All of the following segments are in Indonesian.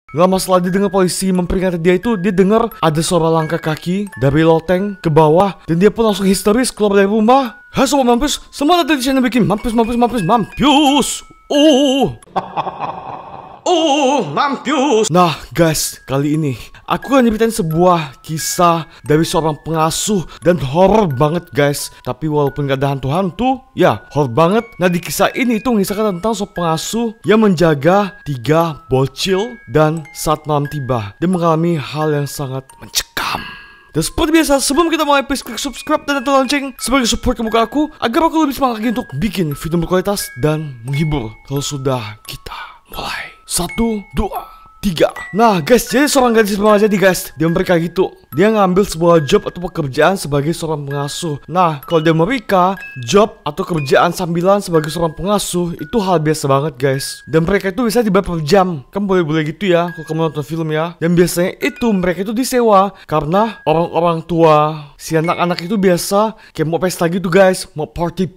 Gak lama setelah dia dengar polisi memperingati dia itu, dia dengar ada suara langkah kaki dari loteng ke bawah. Dan dia pun langsung histeris keluar dari rumah. Hai sobat mampus, semangat dari channel bikin mampus. Mampus. Nah guys, kali ini aku akan nyeritain sebuah kisah dari seorang pengasuh dan horror banget guys. Tapi walaupun gak ada hantu-hantu, ya horror banget. Nah di kisah ini itu mengisahkan tentang seorang pengasuh yang menjaga 3 bocil. Dan saat malam tiba, dia mengalami hal yang sangat mencekam. Dan seperti biasa, sebelum kita mulai, please klik subscribe dan tekan lonceng sebagai support ke muka aku, agar aku lebih semangat lagi untuk bikin video berkualitas dan menghibur. Kalau sudah, kita mulai. 1, 2, 3. Nah guys, jadi seorang gadis remaja nih guys, dia mereka gitu. Dia ngambil sebuah job atau pekerjaan sebagai seorang pengasuh. Nah kalau dia mereka, job atau kerjaan sambilan sebagai seorang pengasuh itu hal biasa banget guys. Dan mereka itu bisa dibayar per jam. Kan boleh-boleh gitu ya kalau kamu nonton film ya. Dan biasanya itu mereka itu disewa karena orang-orang tua si anak-anak itu biasa kayak mau pesta gitu guys, mau party,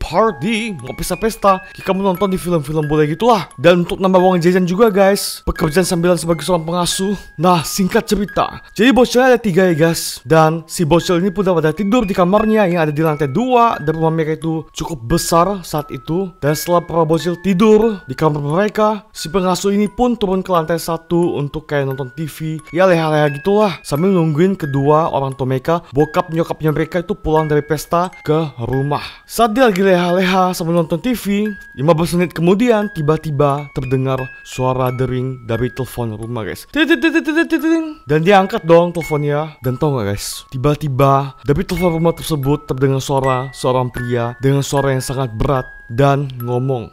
mau pesta-pesta. Kayak kamu nonton di film-film boleh gitulah. Dan untuk nambah uang jajan juga guys, pekerjaan sambilan sebagai seorang pengasuh. Nah singkat cerita, jadi bocilnya ada 3 ya guys. Dan si bocil ini pun pada tidur di kamarnya yang ada di lantai 2. Dan rumah mereka itu cukup besar saat itu. Dan setelah para bocil tidur di kamar mereka, si pengasuh ini pun turun ke lantai 1 untuk kayak nonton TV. Ya leha-leha gitulah, sambil nungguin kedua orang tua mereka, bokap nyokapnya mereka itu pulang dari pesta ke rumah. Saat dia lagi leha-leha sambil nonton TV, 15 menit kemudian tiba-tiba terdengar suara dering dari telepon rumah guys. Dan dia angkat dong teleponnya. Dan tau gak guys, tiba-tiba dari telepon rumah tersebut terdengar suara seorang pria dengan suara yang sangat berat dan ngomong,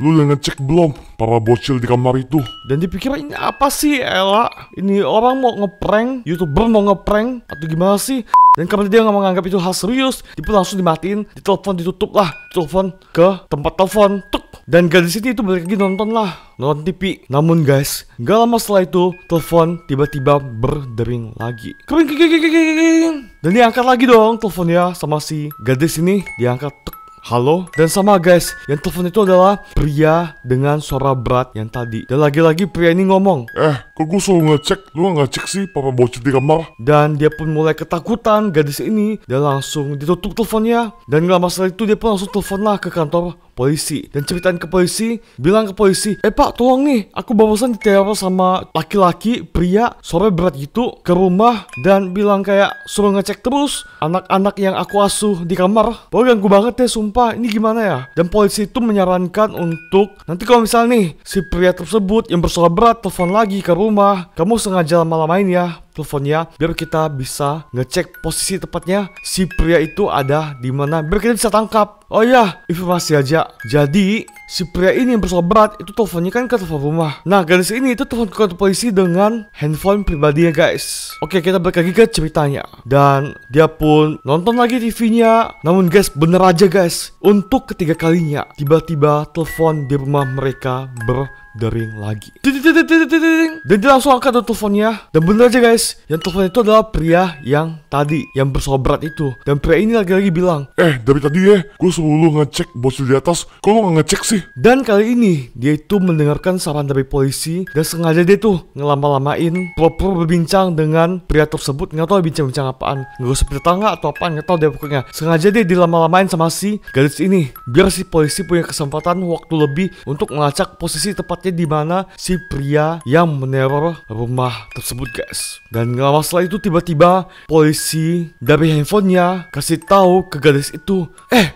Lu udah ngecek belum para bocil di kamar itu? Dan dipikir ini apa sih Ella? Ini orang mau ngeprank, YouTuber mau ngeprank atau gimana sih? Dan karena dia nggak menganggap itu hal serius, dia pun langsung dimatiin, ditelepon, ditutup lah, telepon ke tempat telepon, tuk. Dan gadis itu balik lagi nonton TV. Namun guys, gak lama setelah itu telepon tiba-tiba berdering lagi. Dan dia angkat lagi dong teleponnya sama si gadis ini, dia angkat, tuk. Halo, dan sama guys, yang telepon itu adalah pria dengan suara berat yang tadi. Dan lagi-lagi pria ini ngomong, kok gue selalu ngecek, lu gak ngecek sih para bocil di kamar? Dan dia pun mulai ketakutan gadis ini. Dan langsung ditutup teleponnya. Dan gak lama setelah itu dia pun langsung telepon lah ke kantor polisi. Dan ceritain ke polisi, bilang ke polisi, pak tolong nih, aku barusan diteror sama laki-laki pria suara berat gitu ke rumah. Dan bilang kayak suruh ngecek terus anak-anak yang aku asuh di kamar. Pokoknya ganggu banget deh sumpah, ini gimana ya? Dan polisi itu menyarankan untuk nanti kalau misalnya nih si pria tersebut yang bersuara berat telepon lagi ke rumah, kamu sengaja lama-lamain ya teleponnya biar kita bisa ngecek posisi tepatnya si pria itu ada di mana, biar kita bisa tangkap. Oh ya, informasi aja. Jadi si pria ini yang bersuara berat itu teleponnya kan ke telepon rumah. Nah gadis ini itu telepon ke kantor polisi dengan handphone pribadinya guys. Oke, kita balik lagi ke ceritanya. Dan dia pun nonton lagi TV-nya. Namun guys, bener aja guys, untuk ketiga kalinya tiba-tiba telepon di rumah mereka berdering lagi. Dan dia langsung angkat teleponnya. Dan bener aja guys, yang telepon itu adalah pria yang tadi yang bersuara berat itu. Dan pria ini lagi-lagi bilang, dari tadi gue suruh lu ngecek bocil di atas, kok lu gak ngecek sih? Dan kali ini dia itu mendengarkan saran dari polisi. Dan sengaja dia tuh ngelama-lamain, pura-pura berbincang dengan pria tersebut. Nggak tahu bincang-bincang apaan, nggak usah tetangga atau apaan, nggak tahu deh pokoknya. Sengaja dia dilama-lamain sama si gadis ini biar si polisi punya kesempatan waktu lebih untuk melacak posisi tepatnya di mana si pria yang meneror rumah tersebut guys. Dan gak lama setelah itu tiba-tiba polisi dari handphonenya kasih tahu ke gadis itu,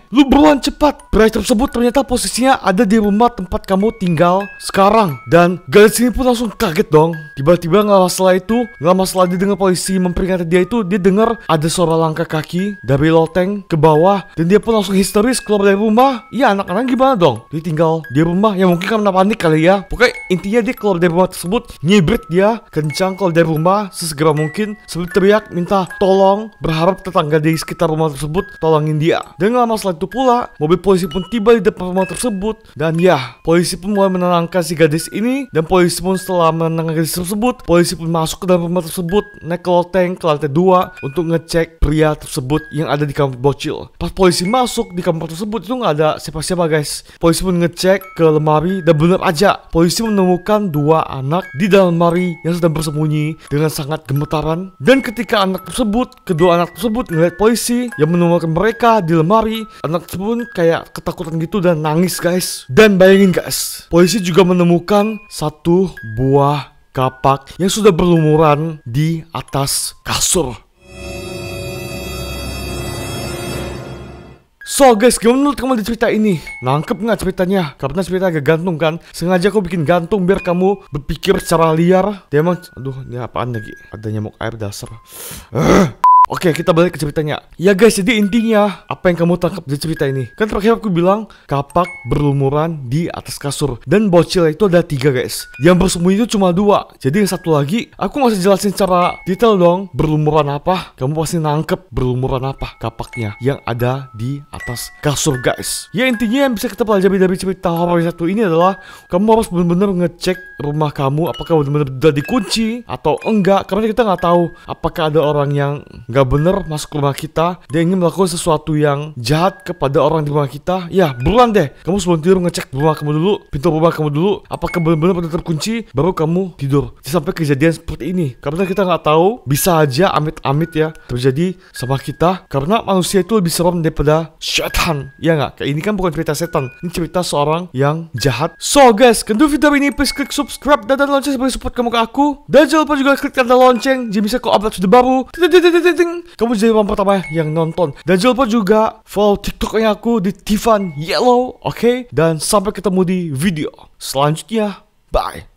lu buruan cepat, pria tersebut ternyata posisinya ada di rumah tempat kamu tinggal sekarang. Dan gadis ini pun langsung kaget dong. Tiba-tiba gak lama setelah itu, gak lama setelah dia dengar polisi memperingati dia itu, dia dengar ada suara langkah kaki dari loteng ke bawah. Dan dia pun langsung histeris keluar dari rumah. Iya, anak-anak gimana dong? Dia tinggal di rumah, ya mungkin karena panik kali ya. Pokoknya intinya dia keluar dari rumah tersebut, nyibrit dia kencang keluar dari rumah sesegera mungkin sambil teriak minta tolong, berharap tetangga di sekitar rumah tersebut tolongin dia. Dan gak lama setelah itu pula, mobil polisi pun tiba di depan rumah tersebut. tersebut. Dan ya, polisi pun mulai menenangkan si gadis ini. Dan polisi pun setelah menenangkan gadis tersebut, polisi pun masuk ke dalam rumah tersebut, naik ke loteng ke lantai 2 untuk ngecek pria tersebut yang ada di kamar bocil. Pas polisi masuk di kamar tersebut itu nggak ada siapa-siapa guys. Polisi pun ngecek ke lemari dan benar aja polisi menemukan 2 anak di dalam lemari yang sedang bersembunyi dengan sangat gemetaran. Dan ketika kedua anak tersebut ngeliat polisi yang menemukan mereka di lemari, anak tersebut pun kayak ketakutan gitu dan nangis guys. Dan bayangin guys, polisi juga menemukan 1 buah kapak yang sudah berlumuran di atas kasur. So guys, gimana menurut kamu di cerita ini? Nangkep nggak ceritanya? Karena cerita agak gantung kan? Sengaja aku bikin gantung biar kamu berpikir secara liar. Dia emang, aduh, ini apaan lagi? Ada nyamuk air dasar. Oke, kita balik ke ceritanya. Ya guys, jadi intinya apa yang kamu tangkap dari cerita ini? Kan terakhir aku bilang kapak berlumuran di atas kasur. Dan bocil itu ada 3 guys. Yang bersembunyi itu cuma 2. Jadi yang satu lagi, aku nggak usah jelasin secara detail dong. Berlumuran apa? Kamu pasti nangkep berlumuran apa kapaknya yang ada di atas kasur guys. Ya intinya yang bisa kita pelajari dari cerita horor yang satu ini adalah kamu harus benar-benar ngecek rumah kamu apakah benar-benar udah dikunci atau enggak. Karena kita nggak tahu apakah ada orang yang nggak bener masuk ke rumah kita, dia ingin melakukan sesuatu yang jahat kepada orang di rumah kita. Ya buruan deh, kamu sebelum tidur ngecek rumah kamu dulu, pintu rumah kamu dulu, apakah benar-benar terkunci, baru kamu tidur. Sampai kejadian seperti ini, karena kita nggak tahu, bisa aja amit-amit ya terjadi sama kita, karena manusia itu lebih serem daripada setan. Ya nggak? Kayak ini kan bukan cerita setan, ini cerita seorang yang jahat. So guys, kalau video ini please klik subscribe dan lonceng sebagai support kamu ke aku. Dan jangan lupa juga klik tanda lonceng, jadi bisa kau upload video baru. Kamu jadi orang pertama yang nonton. Dan jangan lupa juga follow TikToknya aku di Tivan Yellow, oke? Dan sampai ketemu di video selanjutnya. Bye.